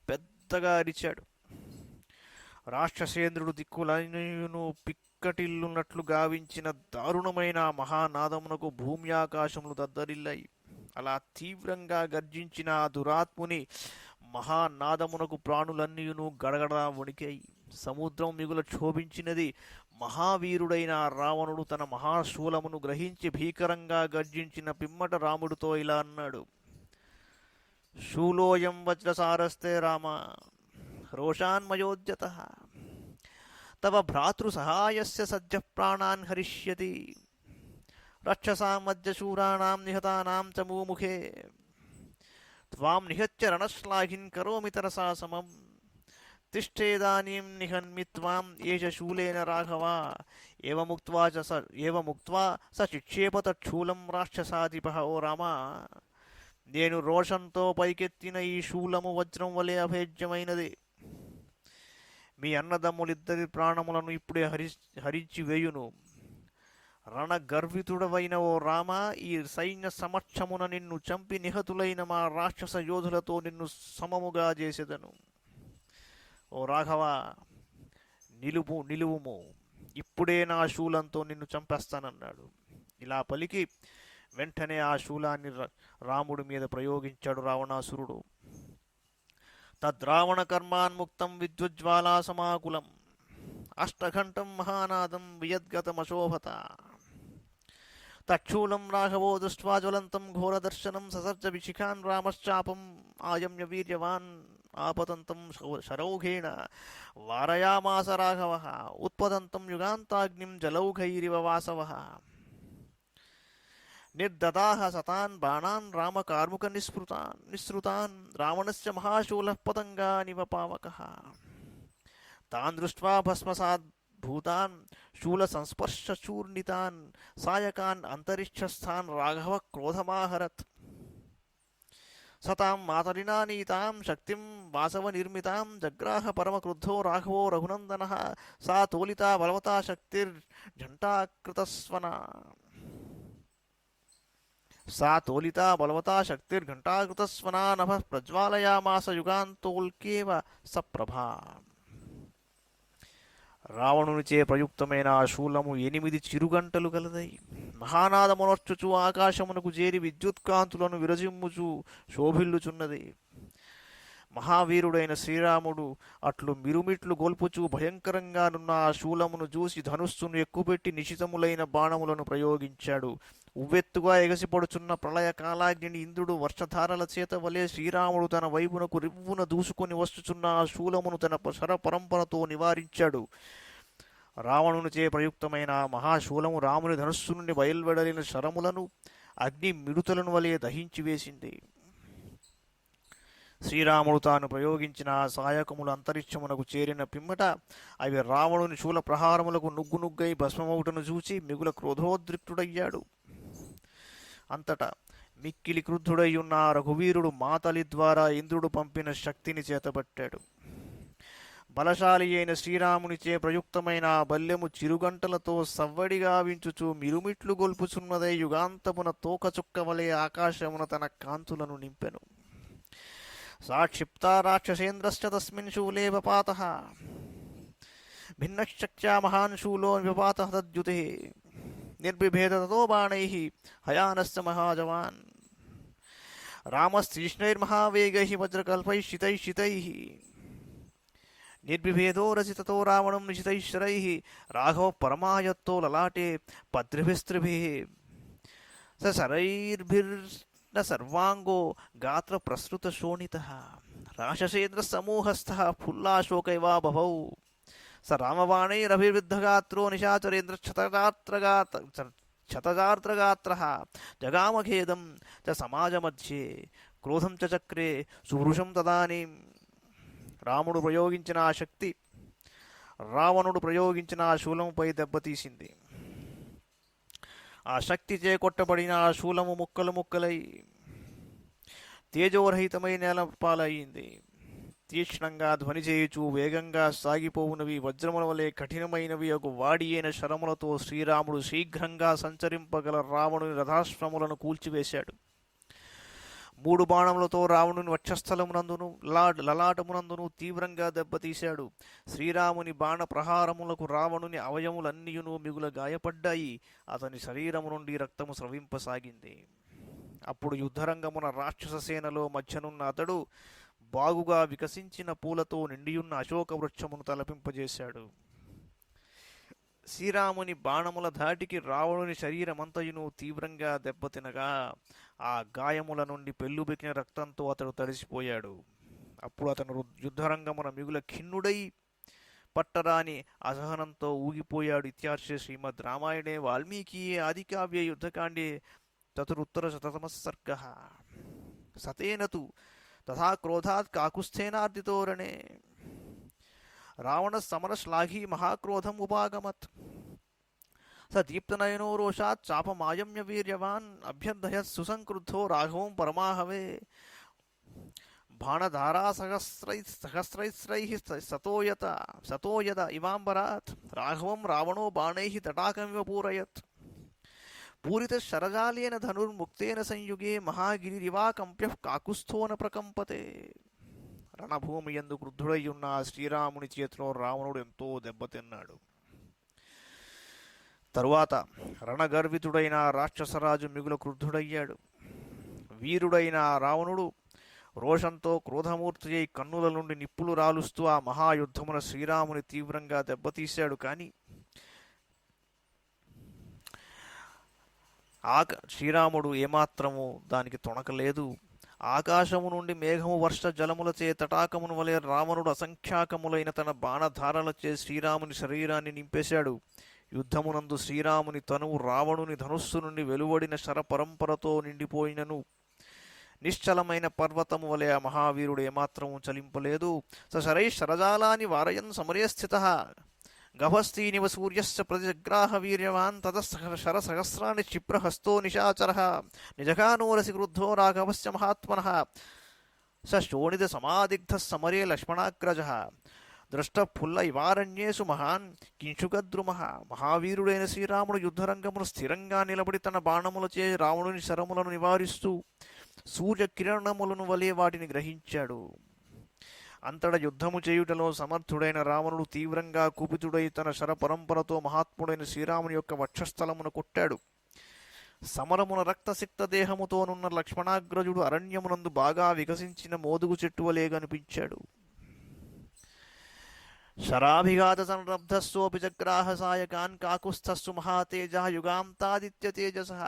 పెద్దగా అరిచాడు. రాక్షసేంద్రుడు దిక్కులైనను పిక్కటిల్లున్నట్లు గావించిన దారుణమైన మహానాదమునకు భూమి ఆకాశములు దద్దరిల్లాయి. అలా తీవ్రంగా గర్జించిన ఆ దురాత్ముని మహానాదమునకు ప్రాణులన్నీయును గడగడా వణికాయి. సముద్రం మిగుల క్షోభించినది. మహావీరుడైన రావణుడు తన మహాశూలమును గ్రహించి భీకరంగా గర్జించిన పిమ్మట రాముడితో ఇలా అన్నాడు: శూలోయం వజ్రసారస్తే రామ రోషాన్మయోద్యతః తవ భ్రాతృసహాయస్య సద్య ప్రాణాన్ హరిష్యతి రక్షసాం మధ్య శూరాణాం నిహతానాం చ ముముఖే త్వాం నిహత్య రణశ్లాఘిన్ కరోమి తరసా సమం తిష్ఠేదానీం నిహన్మి త్వాం ఏష శూలేన రాఘవ ఏవముక్త్వా స చిక్షేప తచ్చూలం రాక్షసాధిపః. ఓ రామ, నేను రోషంతో పైకెత్తిన ఈ శూలము వజ్రం వలె అభేద్యమైనది. మీ అన్నదమ్ములిద్దరి ప్రాణములను ఇప్పుడే హరించి వేయును. రణగర్వితుడవైన ఓ రామ, ఈ సైన్య సమక్షమున నిన్ను చంపి నిహతులైన మా రాక్షస యోధులతో నిన్ను సమముగా చేసెదను. ఓ రాఘవ, నిలువుము, ఇప్పుడే నా శూలంతో నిన్ను చంపేస్తానన్నాడు. ఇలా పలికి వెంటనే ఆ శూలాన్ని రాముడి మీద ప్రయోగించాడు రావణాసురుడు. తద్రావణ కర్మాన్ముక్తం విద్యుజ్వాలా సమాకులం అష్టఘంటం మహానాదం వియద్గతమశోభత. తక్షూలం రాఘవో దృష్ట్వా జ్వలంతం ఘోరదర్శనం ససర్జ విశిఖాన్ రామశ్చాపం ఆయమ్య వీర్యవాన్ ఆపతంతం శరౌఘేణ వారయామాస రాఘవ ఉత్పతంతం యుగాంతాగ్నిం జలౌఘైరివ వాసవ. నిర్దదాహ సతాన్ బాణాన్ రామకార్ముక నిస్సృతాన్ రావణస్య మహాశూలః పతంగానివ పావకః. తాన్ దృష్ట్వా భస్మసాద్ భూతాన్ శూల సంస్పర్శచూర్ణితాన్ సాయకాన్ అంతరిక్షస్థాన్ రాఘవ క్రోధమాహరత్. సతాం మాతరినా నీతాం శక్తిం వాసవ నిర్మితాం జగ్రాహ పరమక్రుద్ధో రాఘవో రఘునందనః. సా తోలితా బలవతా శక్తిర్ఘంటాకృతస్వనా. సా తోలితా బలవతా శక్తిర్ఘంటాకృతస్వనా నభః ప్రజ్వాలయామాస యుగాంతోల్కేవ సప్రభా. రావణునిచే ప్రయుక్తమైన ఆ శూలము 8 చిరుగంటలు గలదై మహానాదమునర్చుచు ఆకాశమునకు చేరి విద్యుత్కాంతులను విరజిమ్ముచు శోభిల్లుచున్నది. మహావీరుడైన శ్రీరాముడు అట్లు మిరుమిట్లు గొల్పుచూ భయంకరంగానున్న ఆ శూలమును చూసి ధనుస్సును ఎక్కుపెట్టి నిశితములైన బాణములను ప్రయోగించాడు. ఉవ్వెత్తుగా ఎగసిపడుచున్న ప్రళయ కాలాగ్నిని ఇంద్రుడు వర్షధారల చేత వలె శ్రీరాముడు తన వైపునకు రివ్వున దూసుకొని వస్తుచున్న ఆ శూలమును తన శర పరంపరతో నివారించాడు. రావణునిచే ప్రయుక్తమైన మహాశూలము రాముని ధనుస్సు నుండి బయల్వెడలిన శరములను అగ్ని మిడుతలను వలె దహించి వేసింది. శ్రీరాముడు తాను ప్రయోగించిన సాయకములు అంతరిక్షమునకు చేరిన పిమ్మట అవి రావణుని శూల ప్రహారములకు నుగ్గునుగ్గై భస్మమౌటను చూచి మిగుల క్రోధోద్రిక్తుడయ్యాడు. అంతటా మిక్కిలి క్రుద్ధుడై ఉన్న రఘువీరుడు మాతలి ద్వారా ఇంద్రుడు పంపిన శక్తిని చేతబట్టాడు. బలశాలి అయిన శ్రీరామునిచే ప్రయుక్తమైన ఆ బల్యము చిరుగంటలతో సవ్వడిగా వించుచు మిరుమిట్లు గొల్పుచున్నదై యుగాంతమున తోకచుక్క వలె ఆకాశమున తన కాంతులను నింపెను. సాక్షిప్తా రాక్షసేంద్రశ్చ తస్మిన్ శూలే వపాతః భిన్నశ్చక్త్యా మహాన్ శూలో విపాతః తద్యుతే నిర్బిభేద తతో బాణైః హయానశ్చ మహాజవాన్. రామస్తీక్ష్ణైర్మహావేగైః వజ్రకల్పైః శితైః నిర్బిభేదో రచితతో రావణం నిశితైః శరైః. రాఘవ పరమాయత్తో లలాటే పద్రిభిస్త్రిభిః సరైర్భిర్న సర్వాంగో గాత్ర ప్రసృత శోణితః. రాక్షసేంద్ర సమూహస్థః ఫుల్లాశోకైవా బభౌ. స రామబాణైరభివృద్ధగాత్రో నిశాచరేంద్ర శతగాత్రగాత్రః జగామఖేదం చ సమాజమధ్యే క్రోధం చ చక్రే సువృషం తదానీం. రాముడు ప్రయోగించిన ఆ శక్తి రావణుడు ప్రయోగించిన ఆ శూలముపై దెబ్బతీసింది. ఆ శక్తి చేకొట్టబడిన ఆ శూలము ముక్కలు ముక్కలై తేజోరహితమై నేలపాలయ్యింది. తీక్ష్ణంగా ధ్వని చేయుచు వేగంగా సాగిపోవునవి వజ్రముల వలె కఠినమైనవి ఒక వాడి అయిన శరములతో శ్రీరాముడు శీఘ్రంగా సంచరింపగల రావణుని రథాశ్రములను కూల్చివేశాడు. 3 బాణములతో రావణుని వక్షస్థలమునందును లలాటమునందును తీవ్రంగా దెబ్బతీశాడు. శ్రీరాముని బాణ ప్రహారములకు రావణుని అవయములన్నీయును మిగుల గాయపడ్డాయి. అతని శరీరము నుండి రక్తము స్రవింపసాగింది. అప్పుడు యుద్ధరంగమున రాక్షస సేనలో మధ్యనున్న అతడు బాగుగా వికసించిన పూలతో నిండియున్న అశోక వృక్షమును తలపింపజేశాడు. శ్రీరాముని బాణముల ధాటికి రావణుని శరీరమంతయును తీవ్రంగా దెబ్బతినగా ఆ గాయముల నుండి పెళ్ళుబెక్కిన రక్తంతో అతడు తడిసిపోయాడు. అప్పుడు అతను యుద్ధరంగమున మిగుల ఖిన్నుడై పట్టరాని అసహనంతో ఊగిపోయాడు. ఇత్యార్షే శ్రీమద్ రామాయణే వాల్మీకి ఆదికావ్యే యుద్ధకాండే చతురుత్తరశతతమః సర్గః. సతేన తు తథా క్రోధాత్ కాకుస్థేనార్దితో రణే రావణ సమరశ్లాఘీ మహాక్రోధం ఉపాగమత్. స దీప్తనయనో రోషాత్ చాపమాయమ్య వీర్యవాన్ అభ్యర్థయత్ సుసంక్రుద్ధో రాఘవం పరమాహవే. బాణధారాసహస్రైः సతోయద ఇవాంబరాత్ రాఘవం రావణో బాణైః తటాకమివ పూరయత్ పూరితశరజాలేన ధనుర్ముక్తేన సంయుగే మహాగిరిరివా కంప్యః కాకుస్థో న ప్రకంపతే. రణభూమి యందు క్రుద్ధుడయ్యున్న శ్రీరాముని చేతిలో రావణుడు ఎంతో దెబ్బతిన్నాడు. తరువాత రణగర్వితుడైన రాక్షసరాజు మిగుల క్రుద్ధుడయ్యాడు. వీరుడైన రావణుడు రోషంతో క్రోధమూర్తి అయి కన్నుల నుండి నిప్పులు రాలుస్తూ ఆ మహాయుద్ధమున శ్రీరాముని తీవ్రంగా దెబ్బతీశాడు. కానీ శ్రీరాముడు ఏమాత్రము దానికి తొణకలేదు. ఆకాశము నుండి మేఘము వర్ష జలములచే తటాకమును వలె రావణుడు అసంఖ్యాకములైన తన బాణధారలచే శ్రీరాముని శరీరాన్ని నింపేశాడు. యుద్ధమునందు శ్రీరాముని తనువు రావణుని ధనుస్సు నుండి వెలువడిన శర పరంపరతో నిండిపోయినను నిశ్చలమైన పర్వతము వలె ఆ మహావీరుడు ఏమాత్రము చలింపలేదు. సశరై శరజాలాని వారయన్ సమరే స్థితః గభస్తీనివ సూర్యస్య ప్రతిజగ్రాహ వీర్యవాన్ తతః శరసహస్రాణి క్షిప్రహస్తో నిశాచరః నిజఘానూరసి క్రుద్ధో రాఘవస్య మహాత్మనః స శోణిత సమాదిగ్ధః సమరే లక్ష్మణాగ్రజః దృష్టఫుల్ల ఇవారణ్యేషు మహాన్ కింశుకద్రుమః. మహావీరుడైన శ్రీరాముడు యుద్ధరంగమును స్థిరంగా నిలబడి తన బాణములచే రావణుని శరములను నివారిస్తూ సూర్యకిరణములను వలె వాటిని గ్రహించాడు. అంతట యుద్ధము చేయుటలో సమర్థుడైన రావణుడు తీవ్రంగా కుపితుడై తన శర పరంపరతో మహాత్ముడైన శ్రీరాముని యొక్క వక్షస్థలమును కొట్టాడు. సమరమున రక్తసిక్త దేహముతోనున్న లక్ష్మణాగ్రజుడు అరణ్యమునందు బాగా వికసించిన మోదుగు చెట్టు వలె కనిపించాడు. శరాభిఘాత సంరబ్ధస్సోపి జగ్రాహ సాయకాన్ కాకుస్థస్సు మహాతేజః యుగాంతాదిత్య తేజసః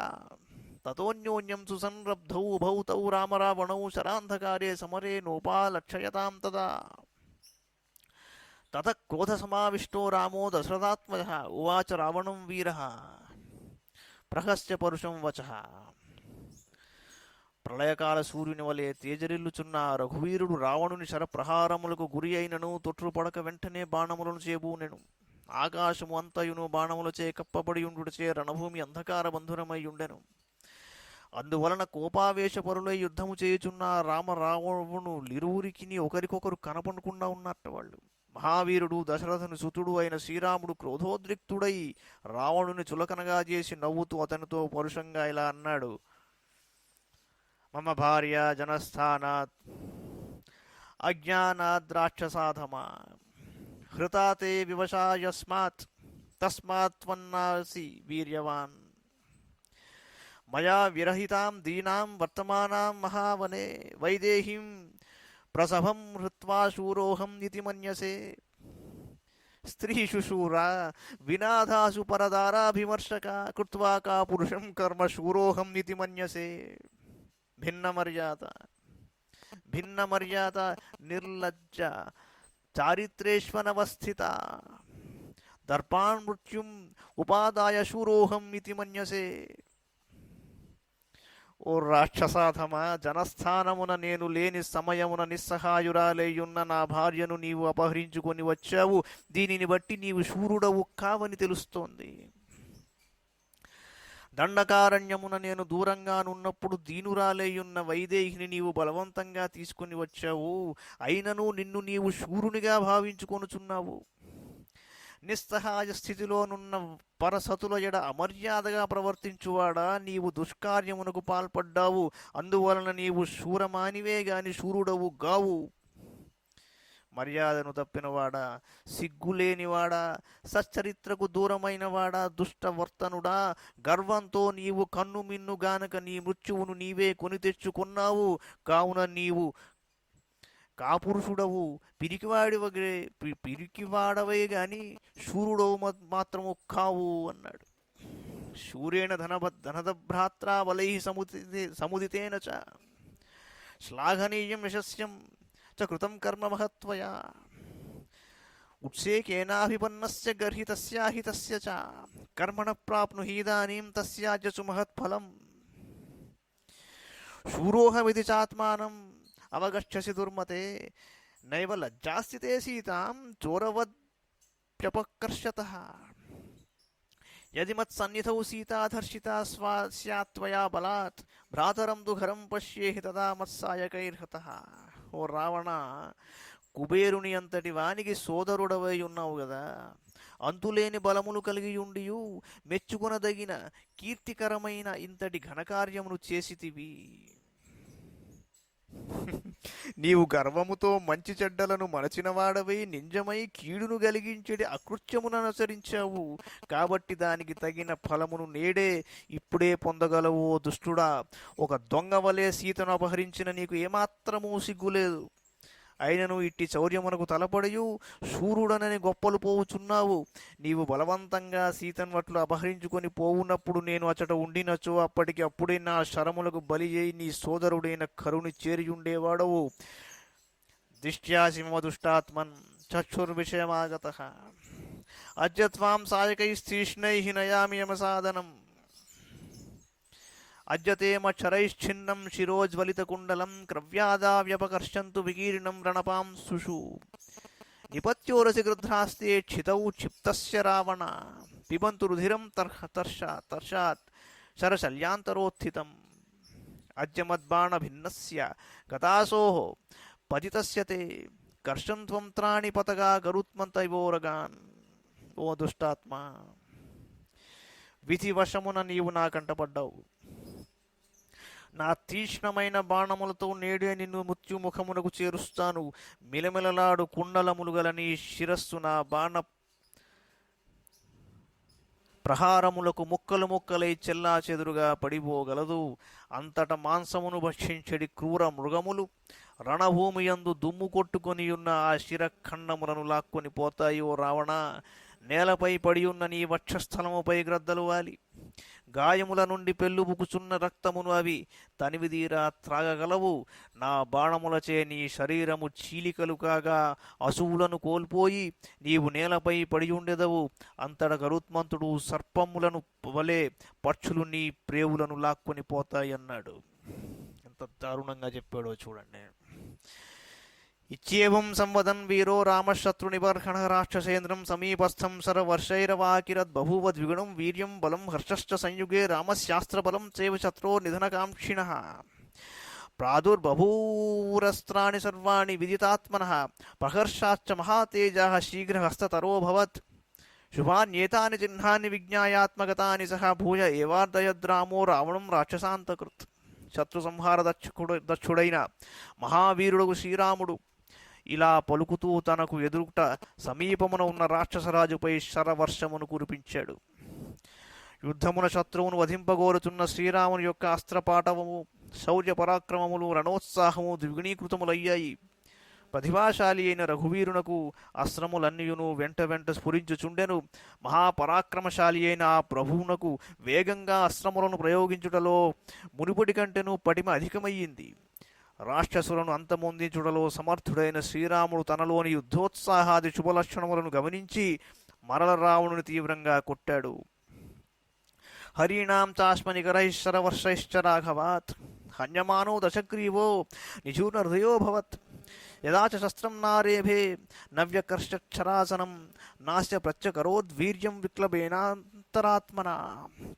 తతోన్యోన్యం సుసంరబ్ధౌ ఉభౌ తౌ రామరావణౌ శరాంధకారే సమరే నోపాలక్షయతాం తదా. తతః క్రోధసమావిష్టో రామో దశరథాత్మజః ఉవాచ రావణం వీరః ప్రహస్య పరుషం వచః. ప్రళయకాల సూర్యుని వలె తేజరిల్లుచున్న రఘువీరుడు రావణుని శరప్రహారములకు గురి అయినను తొట్రుపడక వెంటనే బాణములను చేబూనెను. ఆకాశము అంతయును బాణములచే కప్పబడి ఉండుటచే రణభూమి అంధకార బంధురమై ఉండెను. అందువలన కోపావేశపరులై యుద్ధము చేయుచున్న రావణులిరువురికిని ఒకరికొకరు కనపడకుండా ఉన్నట్టు వాళ్ళు. మహావీరుడు దశరథుని సుతుడు అయిన శ్రీరాముడు క్రోధోద్రిక్తుడై రావణుని చులకనగా చేసి నవ్వుతూ అతనితో పరుషంగా ఇలా అన్నాడు. మమ భార్య జనస్థానాత్ అజ్ఞానాద్రాక్షసాధమా హృతాతే వివశాయస్మాత్ తస్మాత్ త్వన్నాసి వీర్యవాన్ మయా విరహితాం దీనాం వర్తమానాం మహావనే వైదేహీం ప్రసభం హృత్వా శూరోహం ఇతి మన్యసే. స్త్రీషు శూరా వినాదాసు పరదారాభిమర్శక కృత్వా కా పురుషం కర్మ శూరోహం ఇతి మన్యసే. భిన్న మర్యాద నిర్లజ్జ చారిత్రేష్వనవస్థిత దర్పాన్ మృత్యుం ఉపాదాయ శూరోహం ఇతి మన్యసే. ఓ రాక్షసాధమ, జనస్థానమున నేను లేని సమయమున నిస్సహాయురాలేయున్న నా భార్యను నీవు అపహరించుకొని వచ్చావు. దీనిని బట్టి నీవు శూరుడవు కావని తెలుస్తోంది. దండకారణ్యమున నేను దూరంగానున్నప్పుడు దీనురాలేయున్న వైదేహిని నీవు బలవంతంగా తీసుకుని వచ్చావు. అయినను నిన్ను నీవు శూరునిగా భావించుకొనుచున్నావు. నిస్సహాయ స్థితిలోనున్న పరసతుల ఎడ అమర్యాదగా ప్రవర్తించువాడా, నీవు దుష్కార్యమునకు పాల్పడ్డావు. అందువలన నీవు శూరమానివే గాని శూరుడవు గావు. మర్యాదను తప్పినవాడా, సిగ్గులేనివాడా, సచ్చరిత్రకు దూరమైనవాడా, దుష్టవర్తనుడా, గర్వంతో నీవు కన్ను మిన్నుగానక నీ మృత్యువును నీవే కొని తెచ్చుకున్నావు. కావున నీవు కాపురుషుడవు, పిరికివాడవే గాని శూరుడవు మాత్రము కావు అన్నాడు. శూరేణ ధనదభ్రాత్రా బలై సముదితేన చ శ్లాఘనీయం యశస్యం చ కృతం కర్మ మహత్వయా ఉత్సేకేనాభిపన్నస్య గర్హితస్యాహితస్య చ కర్మణ ప్రాప్నుహీదానీం తస్యాజసు మహత్ఫలం. శూరోహమితి చాత్మానం అవగచ్చసి దుర్మతే నైవ లజ్జాస్థితే సీతాం చోరవద్వ్యపకర్షతః. యది మత్సన్నిధౌ సీతాధర్షితా స్యాత్వయా బలాత్ భ్రాతరం దుఘరం పశ్యేహి తదా మత్సాయకైర్హతః. ఓ రావణ, కుబేరుని అంతటి వానికి సోదరుడవై ఉన్నావు కదా, అంతులేని బలములు కలిగి ఉండియు మెచ్చుకొనదగిన కీర్తికరమైన ఇంతటి ఘనకార్యమును చేసితివి. నీవు గర్వముతో మంచి చెడ్డలను మరచినవాడవై నింజమై కీడును కలిగించేటి అకృత్యమును అనుసరించావు. కాబట్టి దానికి తగిన ఫలమును నేడే ఇప్పుడే పొందగలవు ఓ దుష్టుడా. ఒక దొంగ వలె సీతను అపహరించిన నీకు ఏమాత్రమూ సిగ్గులేదు. అయినను ఇట్టి చౌర్యమునకు తలపడియు శూరుడనని గొప్పలు పోవుచున్నావు. నీవు బలవంతంగా సీతన్వట్లు అపహరించుకొని పోవునప్పుడు నేను అచట ఉండినచో అప్పటికి అప్పుడే నా శరములకు బలి అయి నీ సోదరుడైన కరుని చేరియుండేవాడవు. దిష్ట్యాసి మమ దుష్టాత్మన్ చక్షుర్విషయమాగత అద్యత్వాం సాయకైస్తీష్ణై నయామి యమసాదనం. అద్యతేమక్షరైశ్ఛిన్నం శిరోజ్వలితకుండలం క్రవ్యాదావ్యపకర్షంతు వికీర్ణం రణపాంశుషు. నిపత్యోరసి గృధ్రాస్తే క్షితౌ క్షిప్తస్య రావణ పిబంతు రుధిరం తర్షాత్ శరశల్యాంతరోత్థితం. అద్యమద్బాణభిన్నస్య గతాసోః పతితస్య తే కర్షం త్వం త్రాణి పతగా గరుత్మంతైవోరగాన్. ఓ దుష్టాత్మ, విధి వశమున నీవు నా కంటపడ్డావు. నా తీక్ష్ణమైన బాణములతో నేడే నిన్ను మృత్యుముఖమునకు చేరుస్తాను. మిలమిలలాడు కుండలములు గల నీ శిరస్సు నా బాణ ప్రహారములకు ముక్కలు ముక్కలై చెల్లా చెదురుగా పడిపోగలదు. అంతట మాంసమును భక్షించడి క్రూర మృగములు రణభూమి యందు దుమ్ము కొట్టుకొని ఉన్న ఆ శిరఖండములను లాక్కొని పోతాయో రావణ. నేలపై పడియున్న నీ వక్షస్థలముపై గ్రద్దలు వాలి గాయముల నుండి పెళ్ళుబుకుచున్న రక్తమును అవి తనివిదీరా త్రాగగలవు. నా బాణములచే నీ శరీరము చీలికలు కాగా అసువులను కోల్పోయి నీవు నేలపై పడియుండెదవు. అంతట గరుత్మంతుడు సర్పములను వలె పక్షులు నీ ప్రేవులను లాక్కొని పోతాయన్నాడు. ఎంత దారుణంగా చెప్పాడో చూడండి. ఇచ్చేవం సంవదన్ వీరో రామశత్రునిబర్హణ రాక్షసేంద్రం సమీపస్థం సరవర్షైరవాకిరద్ బభూవ ద్విగుణం వీర్యం బలం హర్షశ్చ సంయుగే రామశాస్త్రబలం చేవ శత్రో నిధనకాంక్షిణః. ప్రాదుర్బభూవస్త్రాణి సర్వాణి విదితాత్మనః ప్రహర్షాశ్చ మహాతేజః శీఘ్రహస్తతరోభవత్. శుభాన్యేతాని చిహ్నాన్ని విజ్ఞాయాత్మగతాని సహ భూయ ఏవార్దయద్రామో రావణం రాక్షసాంతకృత్. శత్రు సంహార దక్షుడైన మహావీరుడు శ్రీరాముడు ఇలా పలుకుతూ తనకు ఎదురుట సమీపమున ఉన్న రాక్షసరాజుపై శరవర్షమును కురిపించాడు. యుద్ధమున శత్రువును వధింపగోరుతున్న శ్రీరాముని యొక్క అస్త్రపాటవము శౌర్య పరాక్రమములు రణోత్సాహము ద్విగుణీకృతములయ్యాయి. ప్రతిభాశాలి అయిన రఘువీరునకు అస్త్రములన్నీయును వెంట వెంట స్ఫురించుచుండెను. మహాపరాక్రమశాలి అయిన ఆ ప్రభువునకు వేగంగా అస్త్రములను ప్రయోగించుటలో మునుపటి కంటెను పటిమ అధికమయ్యింది. రాక్షసులను అంతమొందించుటలో సమర్థుడైన శ్రీరాముడు తనలోని యుద్ధోత్సాహాది శుభలక్షణములను గమనించి మరల రావణుని తీవ్రంగా కొట్టాడు. హరీణాం చాస్మనికరైశ్చరవర్షైశ్చ రాఘవాత్ హన్యమానో దశగ్రీవో నిజూర్ణ హృదయోభవత్. యదా చ శస్త్రం నారేభే నవ్యకర్షక్షరాసనం నాస్య ప్రత్యకరోద్వీర్యం విక్లబేనాంతరాత్మనా.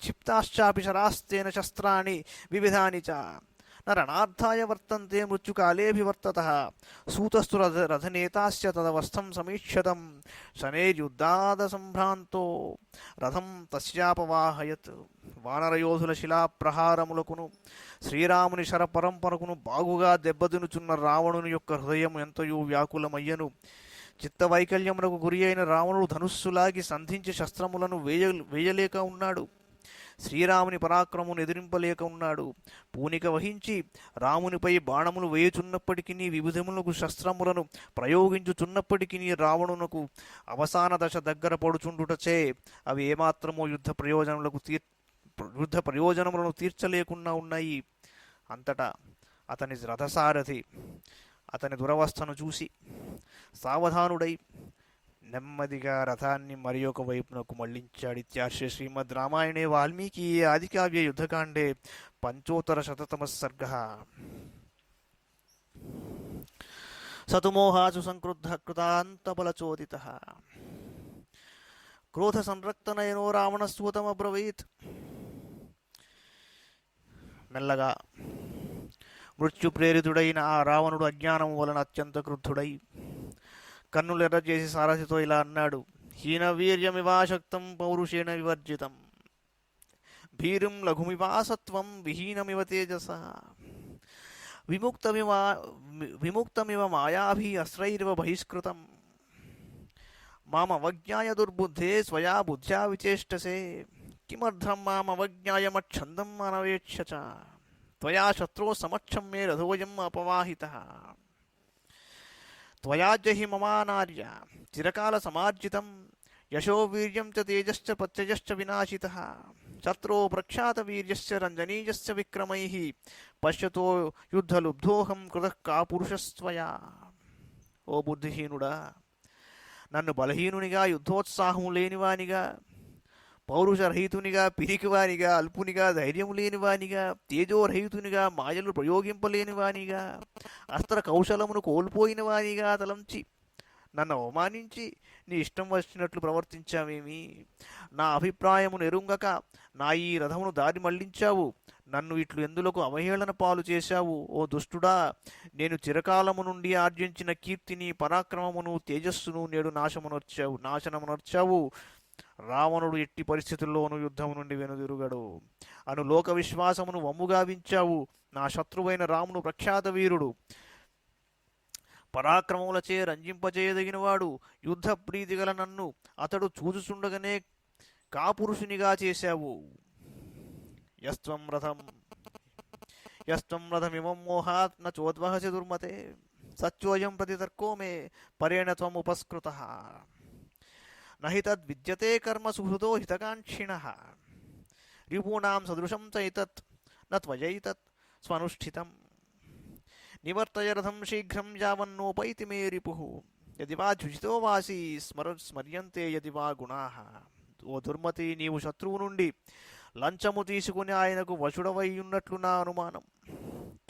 క్షిప్తాశ్చాపి శరాస్తేన శస్త్రాణి వివిధాని చ న రణార్థాయ వర్తంతే మృత్యుకాలేభివర్తతః. సూతస్తు రథనేతాస్య తదవస్థం సమీక్షతం శనేర్యుద్ధాద సంభ్రాంతో రథం తస్యాపవాహయత్. వానరయోధుల శిలాప్రహారములకును శ్రీరాముని శరపరంపరకును బాగుగా దెబ్బతినుచున్న రావణుని యొక్క హృదయం ఎంతయో వ్యాకులమయ్యను. చిత్తవైకల్యమునకు గురి అయిన రావణుడు ధనుస్సులాగి సంధించి శస్త్రములను వేయలేక ఉన్నాడు. శ్రీరాముని పరాక్రమమును ఎదిరింపలేక ఉన్నాడు. పూనిక వహించి రామునిపై బాణములు వేయుచున్నప్పటికీ వివిధములకు శస్త్రములను ప్రయోగించుచున్నప్పటికీ రావణునకు అవసాన దశ దగ్గర పడుచుండుటచే అవి ఏమాత్రమో యుద్ధ ప్రయోజనములను తీర్చలేకుండా ఉన్నాయి. అంతటా అతని రథసారథి అతని దురవస్థను చూసి సావధానుడై నెమ్మదిగా రథాన్ని మరి ఒక వైపునకు మళ్లించాడు. ఇత్యార్షే శ్రీమద్ రామాయణే వాల్మీకి ఆదికావ్య యుద్ధకాండే పంచోత్తరశతతమ సర్గః. సతుమోహాసు సంక్రుద్ధ కృతాంతబలచోదితః క్రోధ సంరక్తనయనో రావణస్వతమబ్రవీత్. మెల్లగా మృత్యు ప్రేరితుడైన ఆ రావణుడు అజ్ఞానం వలన అత్యంత క్రుద్ధుడై కన్నులెర్ర చేసి సారథితో ఇలా అన్నాడు: హీనవీర్యమివాశక్తం పౌరుషేణ వివర్జితం భీరుం లఘుమివాసత్వం విహీనమివ తేజస విముక్తమివ విముక్తమివ మాయాభి అస్త్రైరివ బహిష్కృతం మామవజ్ఞాయ దుర్బుద్ధే స్వయా బుద్ధ్యా విచేష్టసే కిమర్థం మామవజ్ఞాయమచ్ఛందం అనవేక్ష చ త్వయా శత్రో సమక్షం మే రథోయం అపవాహితః త్వయా జహి మమానార్య చిరకాల సమార్జితం యశో వీర్యం చ తేజశ్చ ప్రత్యయశ్చ వినాశితః శత్రో ప్రఖ్యాత వీర్యస్య రంజనీయస్య విక్రమైః పశ్యతో యుద్ధలుబ్ధోహం కృతః కాపురుషస్త్వయా. ఓ బుద్ధిహీనుడా, నన్ను బలహీనునిగా, యుద్ధోత్సాహం లేనివానిగా, పౌరుషరహితునిగా, పిరికివానిగా, అల్పునిగా, ధైర్యం లేనివానిగా, తేజోరహితునిగా, మాయలు ప్రయోగింపలేనివానిగా, అస్త్ర కౌశలమును కోల్పోయినవానిగా తలంచి నన్ను అవమానించి నీ ఇష్టం వచ్చినట్లు ప్రవర్తించావేమి? నా అభిప్రాయమును ఎరుంగక నా ఈ రథమును దారి మళ్లించావు. నన్ను ఇట్లు ఎందులకు అవహేళన పాలు చేశావు? ఓ దుష్టుడా, నేను చిరకాలము నుండి ఆర్జించిన కీర్తిని, పరాక్రమమును, తేజస్సును నేడు నాశనమునర్చావు. రావణుడు ఎట్టి పరిస్థితుల్లోనూ యుద్ధము నుండి వెనుదిరుగడు అను లోక విశ్వాసమును వమ్ముగావించావు. నా శత్రువైన రామును ప్రఖ్యాత వీరుడు, పరాక్రమములచే రంజింపచేయదగినవాడు, యుద్ధ ప్రీతిగల నన్ను అతడు చూచుచుండగనే కాపురుషునిగా చేశావు. యస్త్వం రథమిమం మోహాత్ న చోద్వహసి దుర్మతే సత్యోయం ప్రతితర్కో మే పరేణ త్వం ఉపస్కృతః నహి తద్విద్యతే కర్మ సుహృదో హితకాంక్షిణః రిపూణాం సదృశం చైతత్ న త్వయైతత్ స్వనుష్ఠితం నివర్తయ రథం శీఘ్రం యావన్నోపైతి మే రిపుః యది వా ధుజితో వాసి స్మర్యంతే యది వా గుణాః. ఓ దుర్మతి, నీవు శత్రువు నుండి లంచము తీసుకుని ఆయనకు వశుడవై ఉన్నట్లు నా అనుమానం.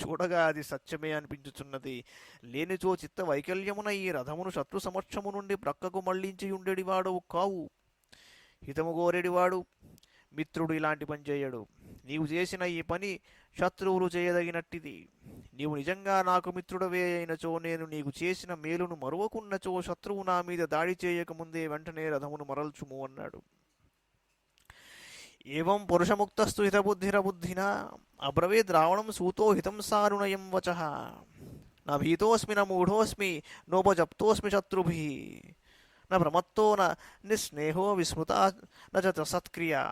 చూడగా అది సత్యమే అనిపించుచున్నది. లేనిచో చిత్త వైకల్యమున ఈ రథమును శత్రు సమక్షము నుండి ప్రక్కకు మళ్లించి ఉండేడివాడవు కావు. హితము కోరేడివాడు మిత్రుడు ఇలాంటి పని చేయడు. నీవు చేసిన ఈ పని శత్రువులు చేయదగినట్టిది. నీవు నిజంగా నాకు మిత్రుడవే అయినచో, నేను నీకు చేసిన మేలును మరువకున్నచో, శత్రువు నా మీద దాడి చేయకముందే వెంటనే రథమును మరల్చుము అన్నాడు. ఏవం పురుషముక్తస్తు హితబుద్ధిరబుద్ధినా అబ్రవీద్ రావణం సూతో హితం సారుణయం వచః న భీతోస్మి న మూఢోస్మి నోపజప్తోస్మి శత్రుభిః న ప్రమత్తో న నిస్నేహో విస్మృతా న చ సత్క్రియా.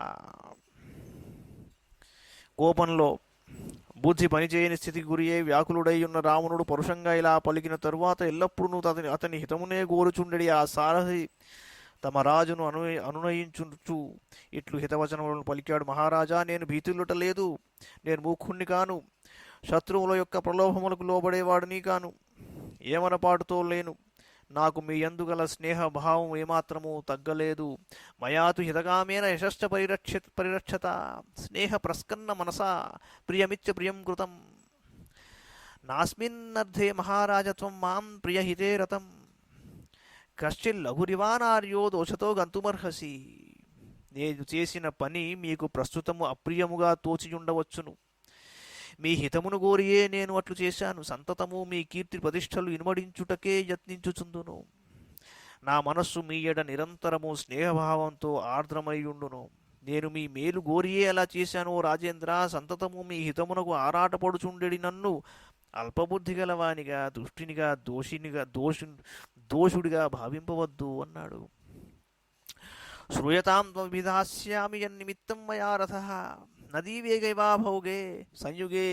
కోపంలో బుద్ధి పనిచేయని స్థితికి గురి అయి వ్యాకులుడై ఉన్న రావణుడు పరుషంగా ఇలా పలికిన తరువాత ఎల్లప్పుడూ అతని హితమునే కోరుచుండెడి ఆ సారథి తమ రాజును అనునయించుచు ఇట్లు హితవచనములను పలికాడు: మహారాజా, నేను భీతులుట లేదు. నేను మూర్ఖుణ్ణి కాను. శత్రువుల యొక్క ప్రలోభములకు లోబడేవాడిని కాను. ఏమనపాటుతో లేను. నాకు మీ యందు గల స్నేహభావం ఏమాత్రము తగ్గలేదు. మయాతు హితకామేన యశశ్చ పరిరక్షత స్నేహ ప్రస్కన్న మనసా ప్రియమిచ్చ ప్రియం కృతం నాస్మిన్నర్థే మహారాజత్వం మాం ప్రియహితే రతం కశ్చిల్లఘురివానార్యో దోషతో గంతుమర్హసి. నేను చేసిన పని మీకు ప్రస్తుతము అప్రియముగా తోచియుండవచ్చును. మీ హితమును గోరియే నేను అట్లు చేశాను. సంతతము మీ కీర్తి ప్రతిష్టలు ఇనుమడించుటకే యత్నించుచుందును. నా మనస్సు మీ ఎడ నిరంతరము స్నేహభావంతో ఆర్ద్రమయ్యుండును. నేను మీ మేలు గోరియే అలా చేశాను. రాజేంద్ర, సంతతము మీ హితమునకు ఆరాటపడుచుండెడి నన్ను అల్పబుద్ధి గలవానిగా, దుష్టినిగా, దోషుడిగా భావింపవద్దు అన్నాడు. శ్రూయతాం విధాస్యామి యన్నిమిత్తం మయా రథః నదీవేగైవా భౌగే సంయుగే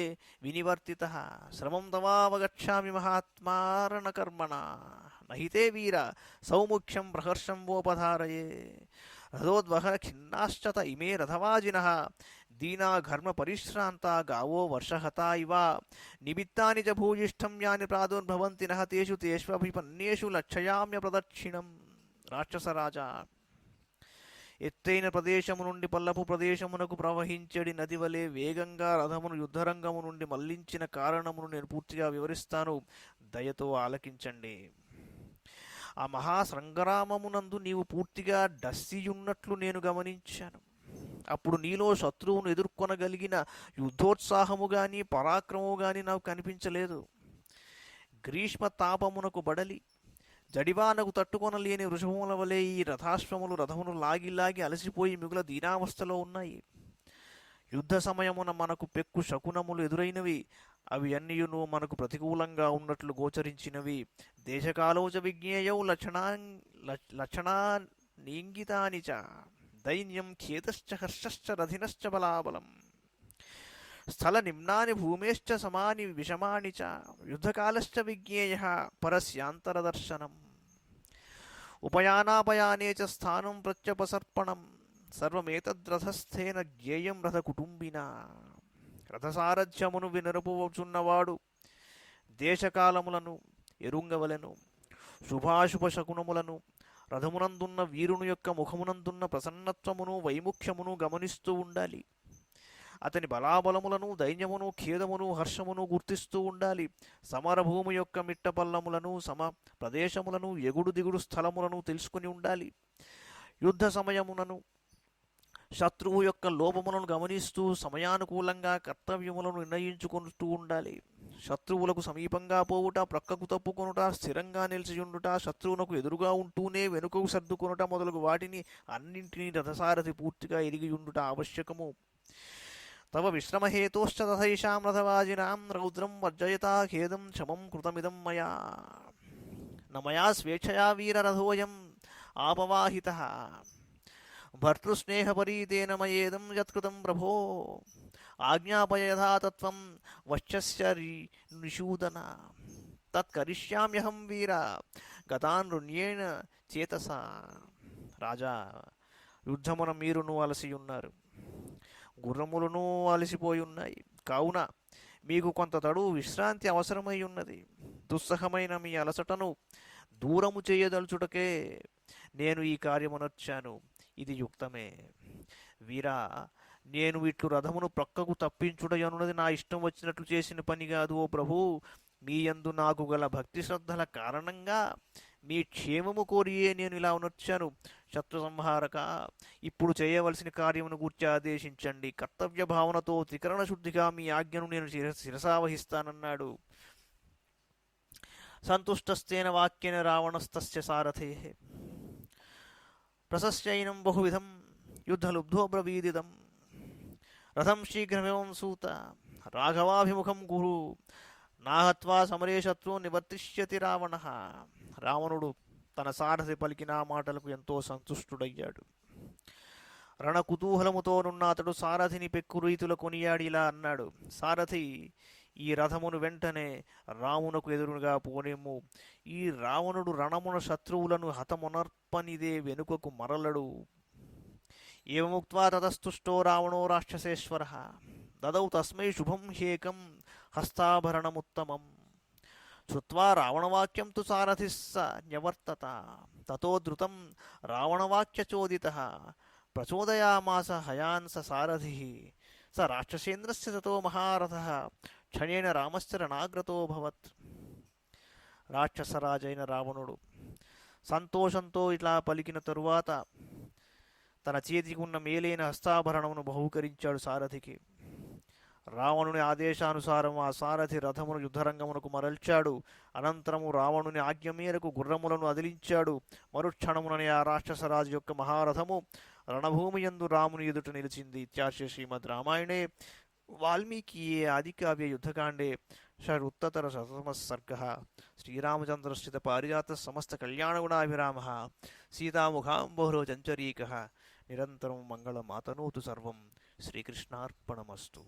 వినివర్తితః శ్రమం తవావగచ్ఛామి మహాత్మారణకర్మణ నహితే వీర సౌముఖ్యం ప్రహర్షం వోపధారయే రథోద్వహన ఖిన్నాశ్చత ఇమే రథవాజినః దీనా ఘర్మ పరిశ్రాంతా గావో వర్షహతా ఇవ నిమిత్తాని చ భూయిష్టం యాని ప్రాదుర్భవంతి నః తేషు తేష్వభిపన్యేషు లక్షయామ్య ప్రదక్షిణం. రాక్షసరాజా, ఎత్తైన ప్రదేశము నుండి పల్లపు ప్రదేశమునకు ప్రవహించడి నది వలె వేగంగా రథమును యుద్ధరంగము నుండి మళ్లించిన కారణమును నేను పూర్తిగా వివరిస్తాను. దయతో ఆలకించండి. ఆ మహాసంగ్రామమునందు నీవు పూర్తిగా డస్సియున్నట్లు నేను గమనించాను. అప్పుడు నీలో శత్రువును ఎదుర్కొనగలిగిన యుద్ధోత్సాహము గాని పరాక్రమము గాని నాకు కనిపించలేదు. గ్రీష్మ తాపమునకు బడలి జడివానకు తట్టుకొనలేని వృషభముల వలె ఈ రథాశ్వములు రథమును లాగి లాగి అలసిపోయి మిగుల దీనావస్థలో ఉన్నాయి. యుద్ధ సమయమున మనకు పెక్కు శకునములు ఎదురైనవి. అవి అన్నియును మనకు ప్రతికూలంగా ఉన్నట్లు గోచరించినవి. దేశకాలోచ విజ్ఞేయౌ లక్షణానింగితాని చ దైన్యం ఖేతశ్చ హర్షశ్చ రథినశ్చ బలాబలం స్థల నిమ్నాని భూమేశ్చ సమాని విషమాని చ యుద్ధకాలశ్చ విజ్ఞేయః పరస్యాంతరదర్శనం ఉపయానాపయానే చ స్థానం ప్రత్యపసర్పణం సర్వమేతద్రథస్థేన జ్ఞేయం రథకుటుంబినా. రథసారథ్యమును వినరపుచున్నవాడు దేశకాలములను ఎరుంగవలెను. శుభాశుభ శకునములను రథమునందున్న వీరుని యొక్క ముఖమునందున్న ప్రసన్నత్వమును వైముఖ్యమును గమనిస్తూ ఉండాలి. అతని బలాబలములను దైన్యమును ఖేదమును హర్షమును గుర్తిస్తూ ఉండాలి. సమరభూమి యొక్క మిట్టపల్లములను సమ ప్రదేశములను ఎగుడు దిగుడు స్థలములను తెలుసుకుని ఉండాలి. యుద్ధ సమయమునను శత్రువు యొక్క లోపములను గమనిస్తూ సమయానుకూలంగా కర్తవ్యములను నిర్ణయించుకుంటూ ఉండాలి. శత్రువులకు సమీపంగా పోవుట, ప్రక్కకు తప్పుకొనుట, స్థిరంగా నిలిచియుండుట, శత్రువునకు ఎదురుగా ఉంటూనే వెనుకకు సర్దుకొనుట మొదలగు వాటిని అన్నింటినీ రథసారథి పూర్తిగా ఎరిగియుండుట ఆవశ్యకము. తవ విశ్రమహేతోశ్చ తథైషాం రథవాజినాం రౌద్రం వర్జయతా ఖేదం శమం కృతమిదం మయా నమయా స్వేచ్ఛయా వీరరథోయం ఆపవాహితః భర్తృస్నేహపరీతేన మయేదం యత్కృతం ప్రభో ఆజ్ఞాపయ యథాతత్వం వశ్యస్య నిషూదన తత్కరిష్యామ్యహం వీర గతానృణ్యేన చేతసా. రాజా, యుద్ధమున మీరును అలసియున్నారు, గుర్రములను అలసిపోయి ఉన్నాయి. కావున మీకు కొంత తడు విశ్రాంతి అవసరమై ఉన్నది. దుస్సహమైన మీ అలసటను దూరము చేయదలుచుటకే నేను ఈ కార్యమునొచ్చాను. ఇది యుక్తమే. వీరా, నేను ఇట్లు రథమును ప్రక్కకు తప్పించుటయనున్నది నా ఇష్టం వచ్చినట్లు చేసిన పని కాదు. ఓ ప్రభు, మీ యందు నాకు గల భక్తి శ్రద్ధల కారణంగా మీ క్షేమము కోరియే నేను ఇలా వచ్చాను. శత్రు సంహారక, ఇప్పుడు చేయవలసిన కార్యమును గూర్చి ఆదేశించండి. కర్తవ్య భావనతో త్రికరణ శుద్ధిగా మీ ఆజ్ఞను నేను శిరసావహిస్తానన్నాడు. సంతుష్టస్తేన వాక్యేన రావణస్తస్య సారథే ప్రశస్యైనం బహువిధం యుద్ధలుబ్ధో బ్రవీదిదం రథం శీఘ్రమేవం సూత రాఘవాభిముఖం కురు నాహత్వా సమరే శత్రు నివర్తిష్యతి రావణ. రావణుడు తన సారథి పలికిన మాటలకు ఎంతో సంతుష్టుడయ్యాడు. రణ కుతూహలముతోనున్న అతడు సారథిని పెక్కు రీతుల కొనియాడి ఇలా అన్నాడు. సారథి, ఈ రథమును వెంటనే రామునకు ఎదురుగా పోనేము. ఈ రావణుడు రణమున శత్రువులను హతమునర్పనిదే వెనుకకు మరలడు. ఏముక్త్వా తతస్తుష్టో రావణో రాక్షసేశ్వర దదౌ తస్మై శుభం హ్యేకం హస్తాభరణముత్తమం శ్రుత్వా రావణవాక్యం తు సారథిః స న్యవర్తత తతో ద్రుతం రావణవాక్యచోదితః ప్రచోదయామాస హయాన్ స సారథిః స రాక్షసేంద్రస్య తతో మహారథః క్షణేన రామస్య రణాగ్రతోభవత్. రాక్షసరాజైన రావణుడు సంతోషంతో ఇట్లా పలికిన తరువాత తన చేతికి ఉన్న మేలైన హస్తాభరణమును బహూకరించాడు సారథికి. రావణుని ఆదేశానుసారం ఆ సారథి రథమును యుద్ధరంగమునకు మరల్చాడు. అనంతరము రావణుని ఆజ్ఞ మేరకు గుర్రములను అదిలించాడు. మరుక్షణముననే ఆ రాక్షసరాజు యొక్క మహారథము రణభూమి యందు రాముని ఎదుట నిలిచింది. ఇత్యార్షే శ్రీమద్ రామాయణే వాల్మీకి ఆదికావ్య యుద్ధకాండే షడుత్తర శతమస్సర్గః. శ్రీరామచంద్రశ్చిత పారిజాత సమస్త కళ్యాణగుణాభిరామః సీతాముఖాంబోహరో చంచరీకః. నిరంతరం మంగళమాతనోతు సర్వం శ్రీకృష్ణార్పణమస్తు.